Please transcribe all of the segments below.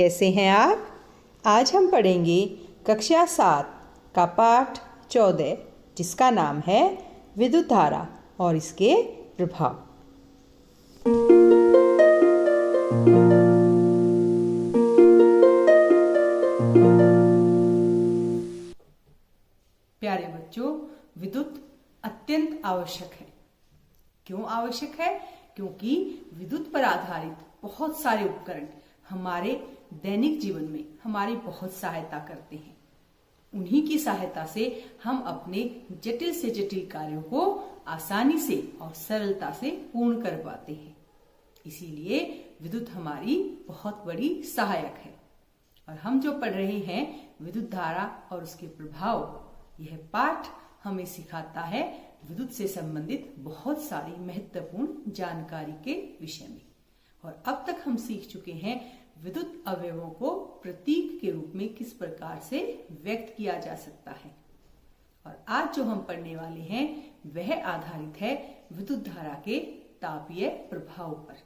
कैसे हैं आप? आज हम पढ़ेंगे कक्षा 7 का पाठ 14 जिसका नाम है विद्युत धारा और इसके प्रभाव। प्यारे बच्चों, विद्युत अत्यंत आवश्यक है। क्यों आवश्यक है? क्योंकि विद्युत पर आधारित बहुत सारे उपकरण हमारे दैनिक जीवन में हमारी बहुत सहायता करते हैं। उन्हीं की सहायता से हम अपने जटिल से जटिल कार्यों को आसानी से और सरलता से पूर्ण कर पाते हैं। इसीलिए विद्युत हमारी बहुत बड़ी सहायक है। और हम जो पढ़ रहे हैं विद्युत धारा और उसके प्रभाव, यह पाठ हमें सिखाता है विद्युत से संबंधित बहुत सारी महत्वपूर्ण जानकारी के विषय में। और अब तक हम सीख चुके हैं विद्युत अवयवों को प्रतीक के रूप में किस प्रकार से व्यक्त किया जा सकता है। और आज जो हम पढ़ने वाले हैं वह आधारित है विद्युत धारा के तापीय प्रभाव पर।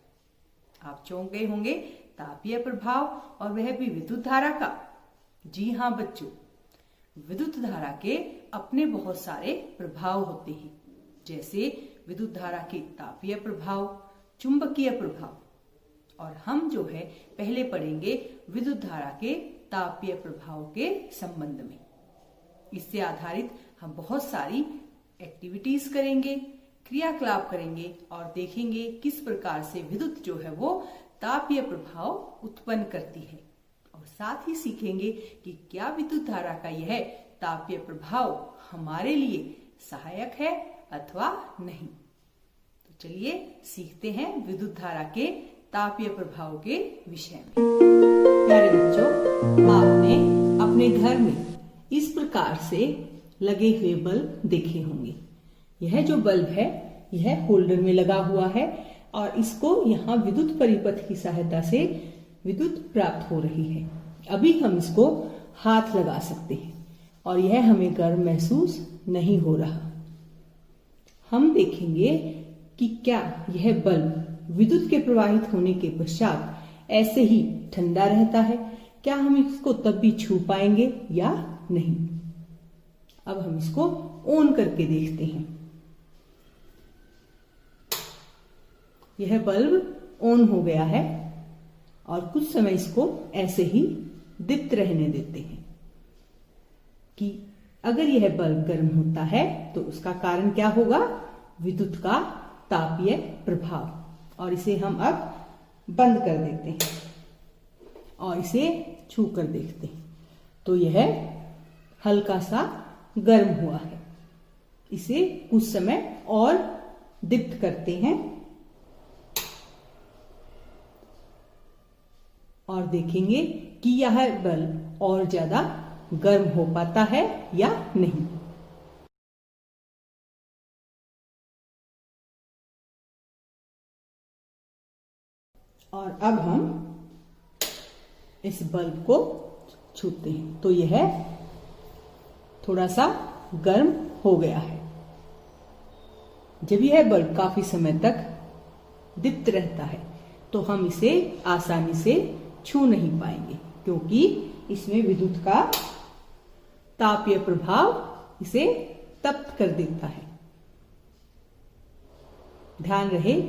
आप चौंक गए होंगे, तापीय प्रभाव और वह भी विद्युत धारा का। जी हाँ बच्चों, विद्युत धारा के अपने बहुत सारे प्रभाव होते हैं, जैसे विद्युत धारा के तापीय प्रभाव, चुंबकीय प्रभाव। और हम जो है पहले पढ़ेंगे विद्युत धारा के तापीय प्रभाव के संबंध में। इससे आधारित हम बहुत सारी एक्टिविटीज करेंगे, क्रियाकलाप करेंगे और देखेंगे किस प्रकार से विद्युत जो है वो तापीय प्रभाव उत्पन्न करती है। और साथ ही सीखेंगे कि क्या विद्युत धारा का यह तापीय प्रभाव हमारे लिए सहायक है अथवा नहीं। तो चलिए सीखते हैं विद्युत धारा के तापीय प्रभाव के विषय में। प्यारे बच्चों, आपने अपने घर में इस प्रकार से लगे हुए बल्ब देखे होंगे। यह जो बल्ब है यह होल्डर में लगा हुआ है और इसको यहाँ विद्युत परिपथ की सहायता से विद्युत प्राप्त हो रही है। अभी हम इसको हाथ लगा सकते हैं और यह हमें गर्म महसूस नहीं हो रहा। हम देखेंगे कि क्या यह बल्ब विद्युत के प्रवाहित होने के पश्चात ऐसे ही ठंडा रहता है। क्या हम इसको तब भी छू पाएंगे या नहीं। अब हम इसको ऑन करके देखते हैं। यह बल्ब ऑन हो गया है और कुछ समय इसको ऐसे ही दीप्त रहने देते हैं कि अगर यह बल्ब गर्म होता है तो उसका कारण क्या होगा? विद्युत का तापीय प्रभाव। और इसे हम अब बंद कर देते हैं और इसे छू कर देखते हैं तो यह हल्का सा गर्म हुआ है। इसे कुछ समय और दीप्त करते हैं और देखेंगे कि यह बल्ब और ज्यादा गर्म हो पाता है या नहीं। और अब हम इस बल्ब को छूते हैं तो यह थोड़ा सा गर्म हो गया है। जब यह बल्ब काफी समय तक दीप्त रहता है तो हम इसे आसानी से छू नहीं पाएंगे, क्योंकि इसमें विद्युत का तापीय प्रभाव इसे तप्त कर देता है। ध्यान रहे,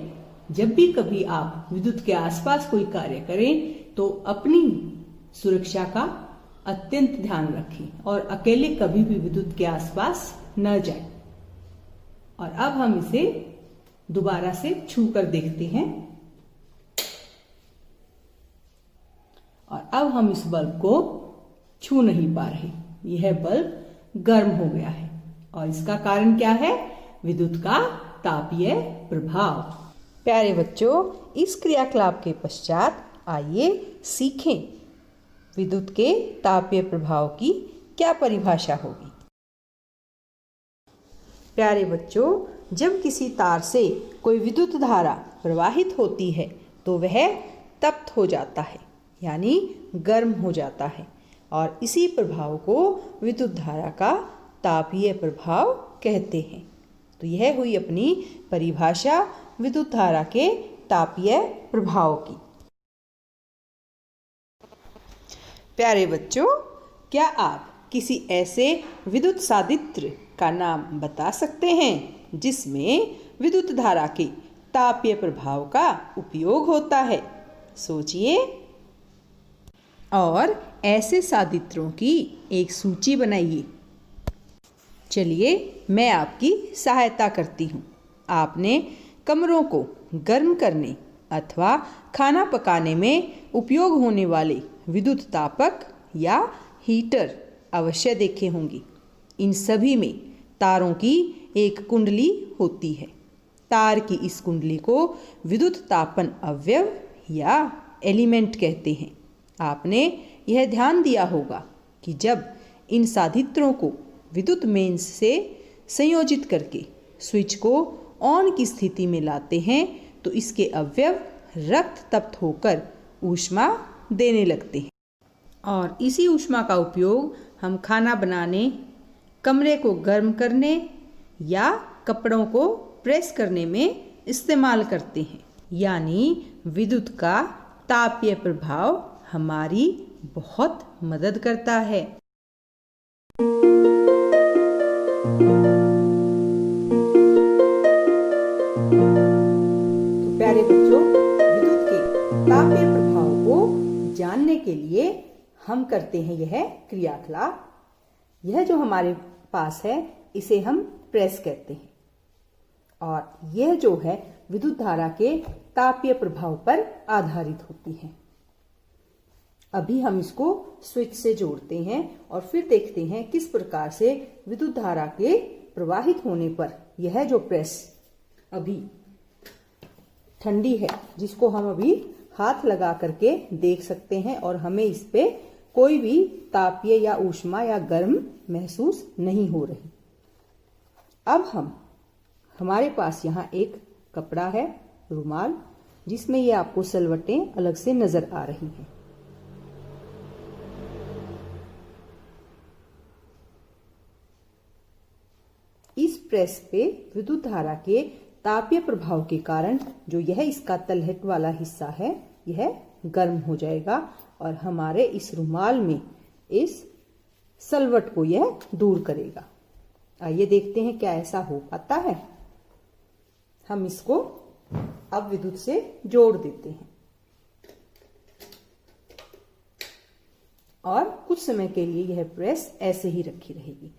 जब भी कभी आप विद्युत के आसपास कोई कार्य करें तो अपनी सुरक्षा का अत्यंत ध्यान रखें और अकेले कभी भी विद्युत के आसपास न जाएं। और अब हम इसे दोबारा से छू कर देखते हैं और अब हम इस बल्ब को छू नहीं पा रहे। यह बल्ब गर्म हो गया है और इसका कारण क्या है? विद्युत का तापीय प्रभाव। प्यारे बच्चों, इस क्रियाकलाप के पश्चात आइए सीखें विद्युत के तापीय प्रभाव की क्या परिभाषा होगी। प्यारे बच्चों, जब किसी तार से कोई विद्युत धारा प्रवाहित होती है तो वह तप्त हो जाता है, यानी गर्म हो जाता है। और इसी प्रभाव को विद्युत धारा का तापीय प्रभाव कहते हैं। तो यह हुई अपनी परिभाषा विद्युत धारा के तापीय प्रभाव की। प्यारे बच्चों, क्या आप किसी ऐसे विद्युत साधित्र का नाम बता सकते हैं जिसमें विद्युत धारा के तापीय प्रभाव का उपयोग होता है? सोचिए और ऐसे साधित्रों की एक सूची बनाइए। चलिए मैं आपकी सहायता करती हूँ। आपने कमरों को गर्म करने अथवा खाना पकाने में उपयोग होने वाले विद्युत तापक या हीटर अवश्य देखे होंगे। इन सभी में तारों की एक कुंडली होती है। तार की इस कुंडली को विद्युत तापन अवयव या एलिमेंट कहते हैं। आपने यह ध्यान दिया होगा कि जब इन साधित्रों को विद्युत मेंस से संयोजित करके स्विच को ऑन की स्थिति में लाते हैं तो इसके अवयव रक्त तप्त होकर ऊष्मा देने लगते हैं और इसी ऊष्मा का उपयोग हम खाना बनाने, कमरे को गर्म करने या कपड़ों को प्रेस करने में इस्तेमाल करते हैं। यानी विद्युत का तापीय प्रभाव हमारी बहुत मदद करता है। तो प्यारे बच्चों, विद्युत के तापीय प्रभाव को जानने के लिए हम करते हैं यह क्रियाकलाप। यह जो हमारे पास है इसे हम प्रेस कहते हैं और यह जो है विद्युत धारा के तापीय प्रभाव पर आधारित होती है। अभी हम इसको स्विच से जोड़ते हैं और फिर देखते हैं किस प्रकार से विद्युत धारा के प्रवाहित होने पर यह जो प्रेस अभी ठंडी है, जिसको हम अभी हाथ लगा करके देख सकते हैं और हमें इस पे कोई भी तापीय या ऊष्मा या गर्म महसूस नहीं हो रही। अब हमारे पास यहाँ एक कपड़ा है, रुमाल, जिसमें ये आपको सलवटें अलग से नजर आ रही हैं। इस प्रेस पे विद्युत धारा के तापीय प्रभाव के कारण जो यह इसका तलहट वाला हिस्सा है यह गर्म हो जाएगा और हमारे इस रुमाल में इस सलवट को यह दूर करेगा। आइए देखते हैं क्या ऐसा हो पाता है। हम इसको अब विद्युत से जोड़ देते हैं और कुछ समय के लिए यह प्रेस ऐसे ही रखी रहेगी।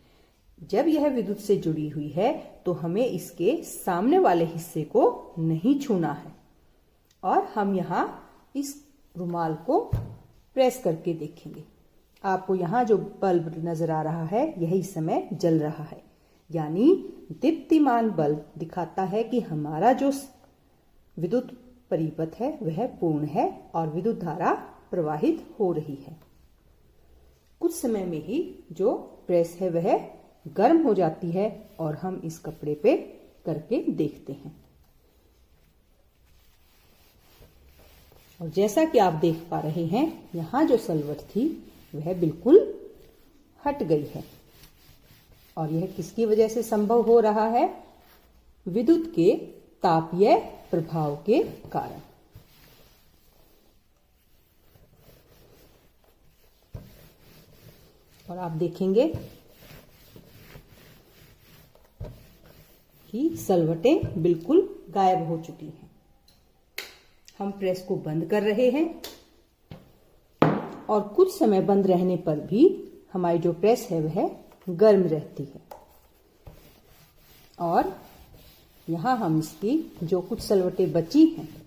जब यह विद्युत से जुड़ी हुई है तो हमें इसके सामने वाले हिस्से को नहीं छूना है और हम यहाँ इस रुमाल को प्रेस करके देखेंगे। आपको यहाँ जो बल्ब नजर आ रहा है यह इस समय जल रहा है, यानी दीप्तिमान बल्ब दिखाता है कि हमारा जो विद्युत परिपथ है वह पूर्ण है और विद्युत धारा प्रवाहित हो रही है। कुछ समय में ही जो प्रेस है वह गर्म हो जाती है और हम इस कपड़े पे करके देखते हैं। और जैसा कि आप देख पा रहे हैं, यहाँ जो सलवट थी वह बिल्कुल हट गई है और यह किसकी वजह से संभव हो रहा है? विद्युत के तापीय प्रभाव के कारण। और आप देखेंगे कि सलवटें बिल्कुल गायब हो चुकी हैं। हम प्रेस को बंद कर रहे हैं और कुछ समय बंद रहने पर भी हमारी जो प्रेस है वह गर्म रहती है और यहाँ हम इसकी जो कुछ सलवटें बची हैं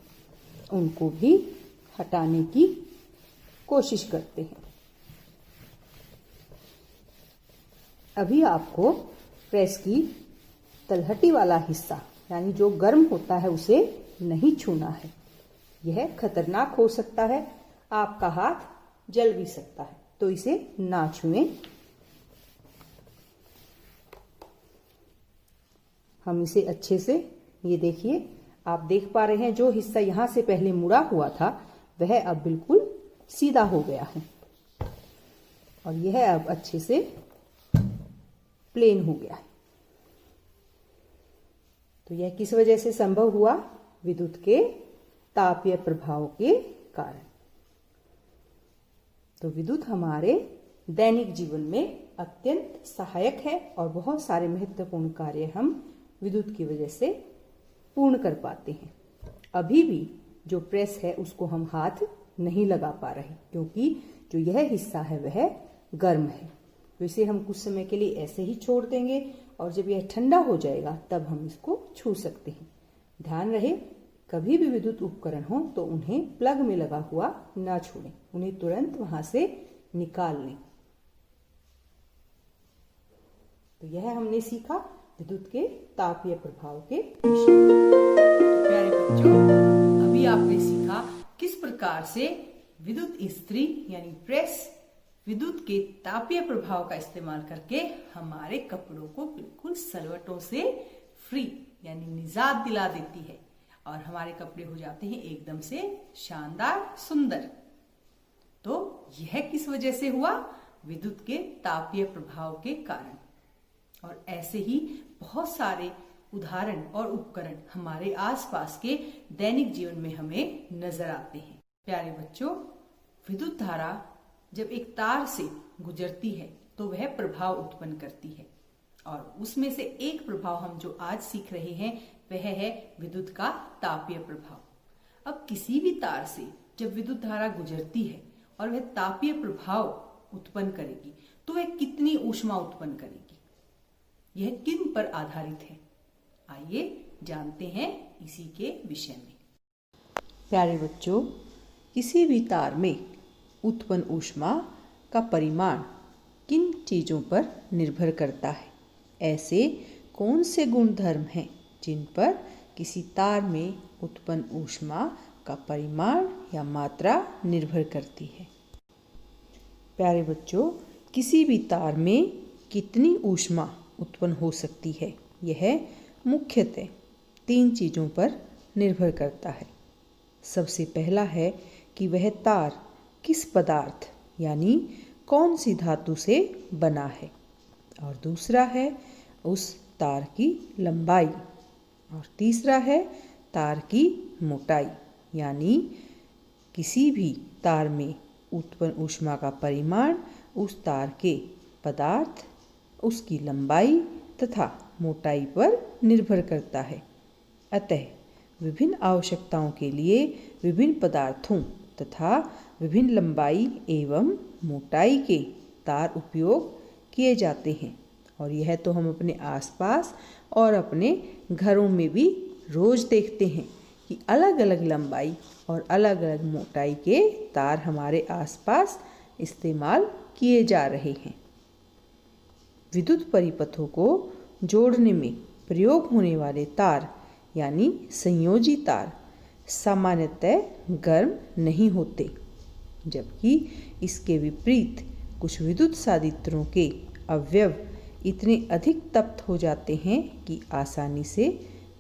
उनको भी हटाने की कोशिश करते हैं। अभी आपको प्रेस की तलहटी वाला हिस्सा यानी जो गर्म होता है उसे नहीं छूना है। यह खतरनाक हो सकता है, आपका हाथ जल भी सकता है, तो इसे ना छुएं। हम इसे अच्छे से, ये देखिए, आप देख पा रहे हैं जो हिस्सा यहां से पहले मुड़ा हुआ था वह अब बिल्कुल सीधा हो गया है और यह अब अच्छे से प्लेन हो गया है। तो यह किस वजह से संभव हुआ? विद्युत के तापीय प्रभाव के कारण। तो विद्युत हमारे दैनिक जीवन में अत्यंत सहायक है और बहुत सारे महत्वपूर्ण कार्य हम विद्युत की वजह से पूर्ण कर पाते हैं। अभी भी जो प्रेस है उसको हम हाथ नहीं लगा पा रहे क्योंकि जो यह हिस्सा है वह गर्म है। तो इसे हम कुछ समय के लिए ऐसे ही छोड़ देंगे और जब यह ठंडा हो जाएगा तब हम इसको छू सकते हैं। ध्यान रहे, कभी भी विद्युत उपकरण हो तो उन्हें प्लग में लगा हुआ ना छोड़ें, उन्हें तुरंत वहां से निकाल लें। तो यह हमने सीखा विद्युत के तापीय प्रभाव के विषय में। प्यारे बच्चों, अभी आपने सीखा किस प्रकार से विद्युत इस्त्री यानी प्रेस विद्युत के तापीय प्रभाव का इस्तेमाल करके हमारे कपड़ों को बिल्कुल सलवटों से फ्री यानी निजात दिला देती है और हमारे कपड़े हो जाते हैं एकदम से शानदार सुंदर। तो यह किस वजह से हुआ? विद्युत के तापीय प्रभाव के कारण। और ऐसे ही बहुत सारे उदाहरण और उपकरण हमारे आसपास के दैनिक जीवन में हमें नजर आते हैं। प्यारे बच्चों, विद्युत धारा जब एक तार से गुजरती है तो वह प्रभाव उत्पन्न करती है और उसमें से एक प्रभाव हम जो आज सीख रहे हैं वह है विद्युत का तापीय प्रभाव। अब किसी भी तार से जब विद्युत धारा गुजरती है और वह तापीय प्रभाव उत्पन्न करेगी तो वह कितनी ऊष्मा उत्पन्न करेगी, यह किन पर आधारित है? आइए जानते हैं इसी के विषय में। प्यारे बच्चों, किसी भी तार में उत्पन्न ऊष्मा का परिमाण किन चीजों पर निर्भर करता है? ऐसे कौन से गुणधर्म हैं जिन पर किसी तार में उत्पन्न ऊष्मा का परिमाण या मात्रा निर्भर करती है? प्यारे बच्चों, किसी भी तार में कितनी ऊष्मा उत्पन्न हो सकती है यह मुख्यतः 3 चीजों पर निर्भर करता है। सबसे पहला है कि वह तार किस पदार्थ यानी कौन सी धातु से बना है, और दूसरा है उस तार की लंबाई, और तीसरा है तार की मोटाई। यानी किसी भी तार में उत्पन्न ऊष्मा का परिमाण उस तार के पदार्थ, उसकी लंबाई तथा मोटाई पर निर्भर करता है। अतः विभिन्न आवश्यकताओं के लिए विभिन्न पदार्थों तथा विभिन्न लंबाई एवं मोटाई के तार उपयोग किए जाते हैं और यह तो हम अपने आसपास और अपने घरों में भी रोज देखते हैं कि अलग अलग लंबाई और अलग अलग मोटाई के तार हमारे आसपास इस्तेमाल किए जा रहे हैं। विद्युत परिपथों को जोड़ने में प्रयोग होने वाले तार यानी संयोजी तार सामान्यतः गर्म नहीं होते, जबकि इसके विपरीत कुछ विद्युत साधित्रों के अवयव इतने अधिक तप्त हो जाते हैं कि आसानी से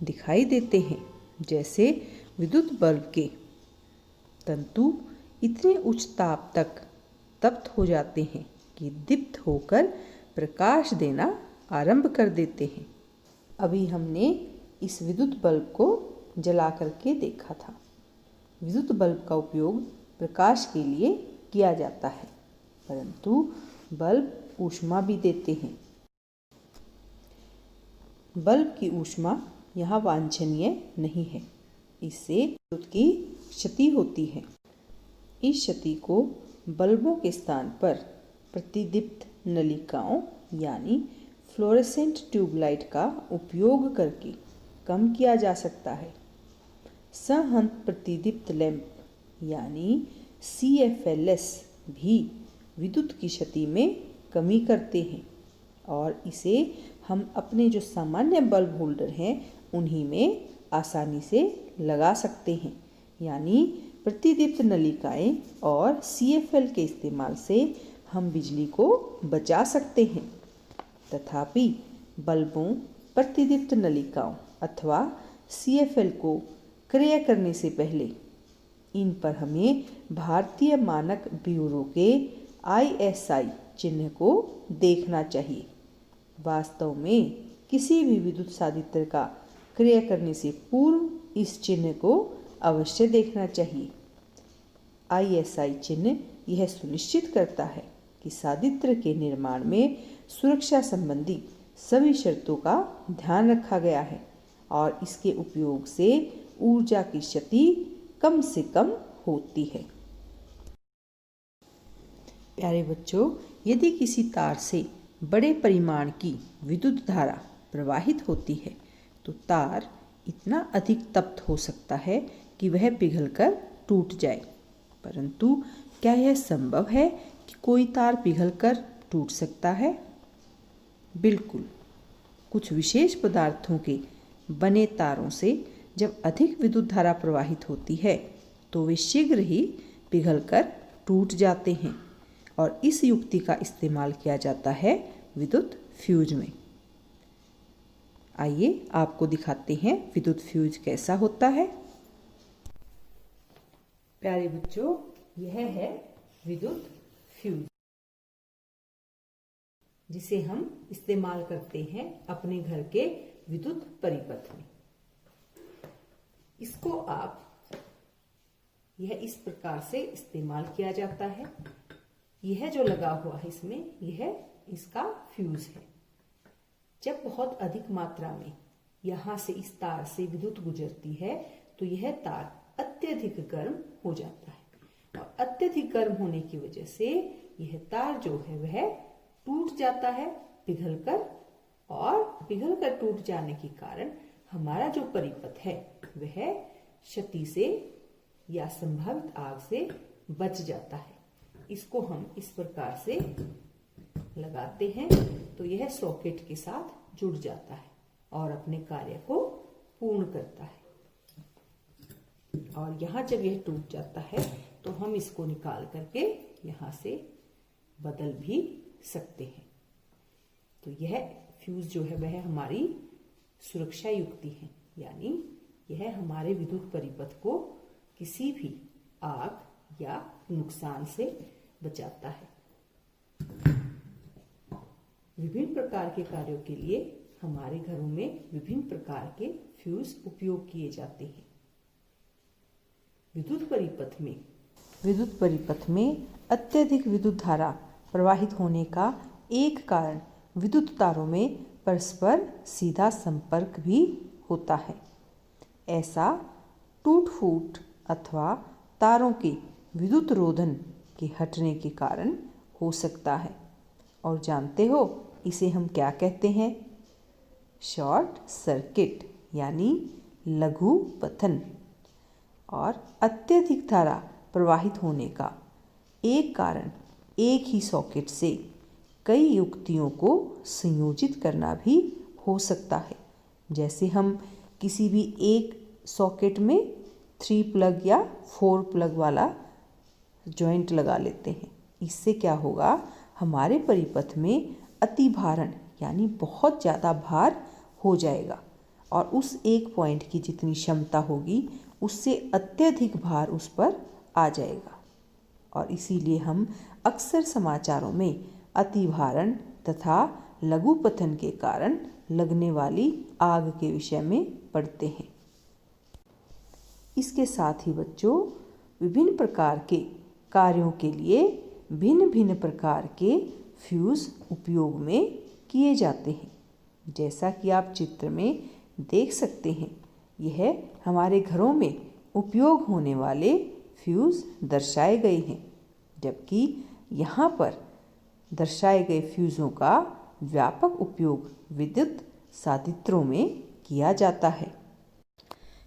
दिखाई देते हैं। जैसे विद्युत बल्ब के तंतु इतने उच्च ताप तक तप्त हो जाते हैं कि दीप्त होकर प्रकाश देना आरंभ कर देते हैं। अभी हमने इस विद्युत बल्ब को जला करके देखा था। विद्युत बल्ब का उपयोग प्रकाश के लिए किया जाता है, परंतु बल्ब ऊष्मा भी देते हैं। बल्ब की ऊष्मा यहाँ वांछनीय नहीं है, इससे विद्युत की क्षति होती है। इस क्षति को बल्बों के स्थान पर प्रतिदीप्त नलिकाओं यानी फ्लोरेसेंट ट्यूबलाइट का उपयोग करके कम किया जा सकता है। सहंत प्रतिदीप्त लैंप यानी CFLS भी विद्युत की क्षति में कमी करते हैं और इसे हम अपने जो सामान्य बल्ब होल्डर हैं उन्हीं में आसानी से लगा सकते हैं। यानी प्रतिदीप्त नलिकाएं और CFL के इस्तेमाल से हम बिजली को बचा सकते हैं। तथापि बल्बों, प्रतिदीप्त नलिकाओं अथवा CFL को क्रय करने से पहले इन पर हमें भारतीय मानक ब्यूरो के ISI चिन्ह को देखना चाहिए। वास्तव में किसी भी विद्युत साधित्र का क्रय करने से पूर्व इस चिन्ह को अवश्य देखना चाहिए। ISI चिन्ह यह सुनिश्चित करता है कि सादित्र के निर्माण में सुरक्षा संबंधी सभी शर्तों का ध्यान रखा गया है और इसके उपयोग से ऊर्जा की क्षति कम से कम होती है। प्यारे बच्चों, यदि किसी तार से बड़े परिमाण की विद्युत धारा प्रवाहित होती है तो तार इतना अधिक तप्त हो सकता है कि वह पिघलकर टूट जाए। परंतु क्या यह संभव है कि कोई तार पिघलकर टूट सकता है? बिल्कुल। कुछ विशेष पदार्थों के बने तारों से जब अधिक विद्युत धारा प्रवाहित होती है तो वे शीघ्र ही पिघलकर टूट जाते हैं और इस युक्ति का इस्तेमाल किया जाता है विद्युत फ्यूज में। आइए आपको दिखाते हैं विद्युत फ्यूज कैसा होता है। प्यारे बच्चों, यह है विद्युत फ्यूज जिसे हम इस्तेमाल करते हैं अपने घर के विद्युत परिपथ में। इसको यह इस प्रकार से इस्तेमाल किया जाता है। यह जो लगा हुआ है इसमें, यह इसका फ्यूज है। जब बहुत अधिक मात्रा में यहां से इस तार से विद्युत गुजरती है तो यह तार अत्यधिक गर्म हो जाता है और अत्यधिक गर्म होने की वजह से यह तार जो है वह टूट जाता है पिघलकर, और पिघलकर टूट जाने के कारण हमारा जो परिपथ है वह क्षति से या संभावित आग से बच जाता है। इसको हम इस प्रकार से लगाते हैं तो यह सॉकेट के साथ जुड़ जाता है और अपने कार्य को पूर्ण करता है। और यहाँ जब यह टूट जाता है तो हम इसको निकाल करके यहाँ से बदल भी सकते हैं। तो यह फ्यूज जो है वह हमारी सुरक्षा युक्ति है, यानी यह हमारे विद्युत परिपथ को किसी भी आग या नुकसान से बचाता है। विभिन्न प्रकार के कार्यों के लिए हमारे घरों में विभिन्न प्रकार के फ्यूज उपयोग किए जाते हैं। विद्युत परिपथ में अत्यधिक विद्युत धारा प्रवाहित होने का एक कारण विद्युत तारों में परस्पर सीधा संपर्क भी होता है। ऐसा टूट फूट अथवा तारों के विद्युत रोधन के हटने के कारण हो सकता है। और जानते हो इसे हम क्या कहते हैं? शॉर्ट सर्किट यानी लघु पतन। और अत्यधिक धारा प्रवाहित होने का एक कारण एक ही सॉकेट से कई युक्तियों को संयोजित करना भी हो सकता है। जैसे हम किसी भी एक सॉकेट में 3 प्लग या 4 प्लग वाला जॉइंट लगा लेते हैं। इससे क्या होगा, हमारे परिपथ में अतिभारण यानी बहुत ज़्यादा भार हो जाएगा और उस एक पॉइंट की जितनी क्षमता होगी उससे अत्यधिक भार उस पर आ जाएगा। और इसीलिए हम अक्सर समाचारों में अतिभारण तथा लघुपतन के कारण लगने वाली आग के विषय में पढ़ते हैं। इसके साथ ही बच्चों, विभिन्न प्रकार के कार्यों के लिए भिन्न भिन्न प्रकार के फ्यूज उपयोग में किए जाते हैं। जैसा कि आप चित्र में देख सकते हैं, यह हमारे घरों में उपयोग होने वाले फ्यूज दर्शाए गए हैं, जबकि यहाँ पर दर्शाए गए फ्यूज़ों का व्यापक उपयोग विद्युत सादित्रों में किया जाता है।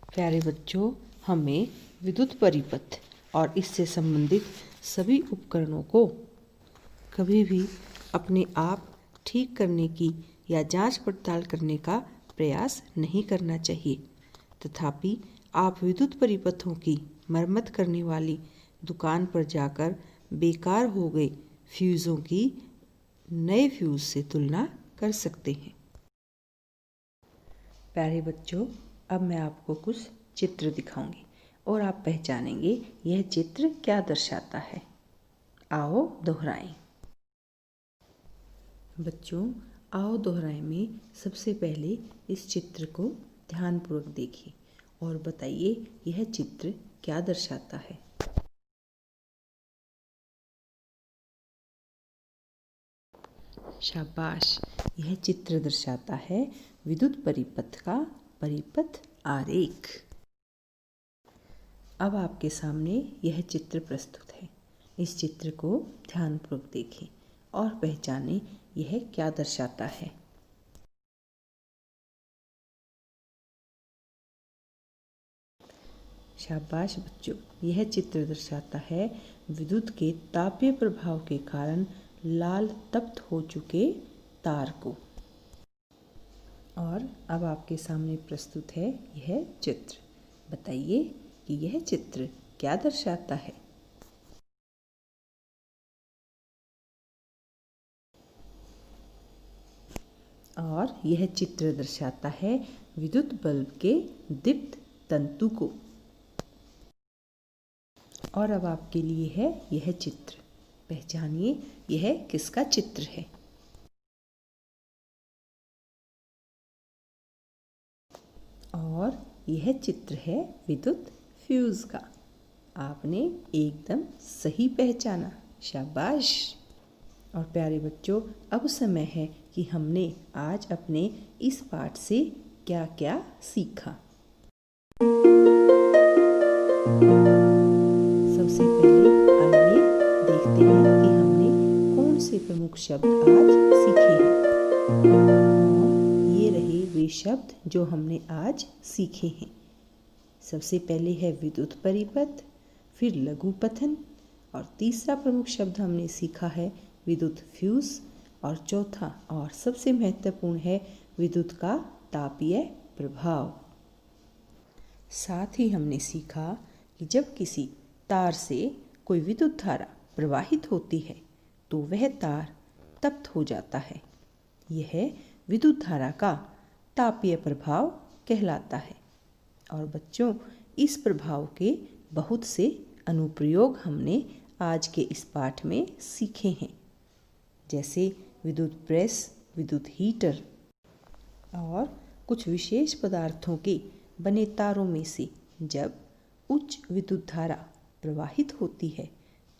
प्यारे बच्चों, हमें विद्युत परिपथ और इससे संबंधित सभी उपकरणों को कभी भी अपने आप ठीक करने की या जांच पड़ताल करने का प्रयास नहीं करना चाहिए। तथापि आप विद्युत परिपथों की मरम्मत करने वाली दुकान पर जाकर बेकार हो गए फ्यूज़ों की नए फ्यूज़ से तुलना कर सकते हैं। प्यारे बच्चों, अब मैं आपको कुछ चित्र दिखाऊंगी और आप पहचानेंगे यह चित्र क्या दर्शाता है। आओ दोहराएं। बच्चों, आओ दोहराएं में सबसे पहले इस चित्र को ध्यानपूर्वक देखिए और बताइए यह चित्र क्या दर्शाता है। शाबाश। यह चित्र दर्शाता है विद्युत परिपथ का परिपथ आरेख। अब आपके सामने यह चित्र प्रस्तुत है। इस चित्र को ध्यानपूर्वक देखें और पहचानें यह क्या दर्शाता है। शाबाश बच्चों, यह चित्र दर्शाता है विद्युत के तापीय प्रभाव के कारण लाल तप्त हो चुके तार को। और अब आपके सामने प्रस्तुत है यह चित्र। बताइए कि यह चित्र क्या दर्शाता है। और यह चित्र दर्शाता है विद्युत बल्ब के दीप्त तंतु को। और अब आपके लिए है यह चित्र। पहचानिए यह किसका चित्र है। और यह चित्र है विद्युत फ्यूज का। आपने एकदम सही पहचाना। शाबाश। और प्यारे बच्चों, अब समय है कि हमने आज अपने इस पाठ से क्या क्या सीखा। सबसे पहले आइए देखते हैं कि हमने कौन से प्रमुख शब्द आज सीखे हैं। और ये रहे वे शब्द जो हमने आज सीखे हैं। सबसे पहले है विद्युत परिपथ, फिर लघुपथन, और तीसरा प्रमुख शब्द हमने सीखा है विद्युत फ्यूज, और चौथा और सबसे महत्वपूर्ण है विद्युत का तापीय प्रभाव। साथ ही हमने सीखा कि जब किसी तार से कोई विद्युत धारा प्रवाहित होती है तो वह तार तप्त हो जाता है। यह विद्युत धारा का तापीय प्रभाव कहलाता है। और बच्चों, इस प्रभाव के बहुत से अनुप्रयोग हमने आज के इस पाठ में सीखे हैं, जैसे विद्युत प्रेस, विद्युत हीटर, और कुछ विशेष पदार्थों के बने तारों में से जब उच्च विद्युत धारा प्रवाहित होती है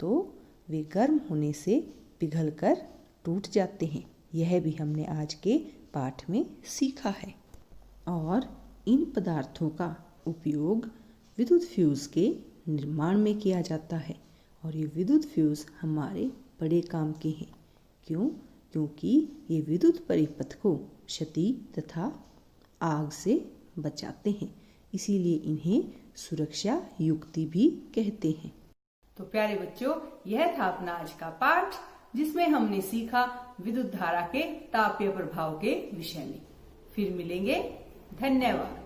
तो वे गर्म होने से पिघलकर टूट जाते हैं। यह भी हमने आज के पाठ में सीखा है। और इन पदार्थों का उपयोग विद्युत फ्यूज के निर्माण में किया जाता है। और ये विद्युत फ्यूज हमारे बड़े काम के हैं। क्यों? क्योंकि ये विद्युत परिपथ को क्षति तथा आग से बचाते हैं। इसीलिए इन्हें सुरक्षा युक्ति भी कहते हैं। तो प्यारे बच्चों, यह था अपना आज का पाठ, जिसमें हमने सीखा विद्युत धारा के तापीय प्रभाव के विषय में। फिर मिलेंगे। धन्यवाद।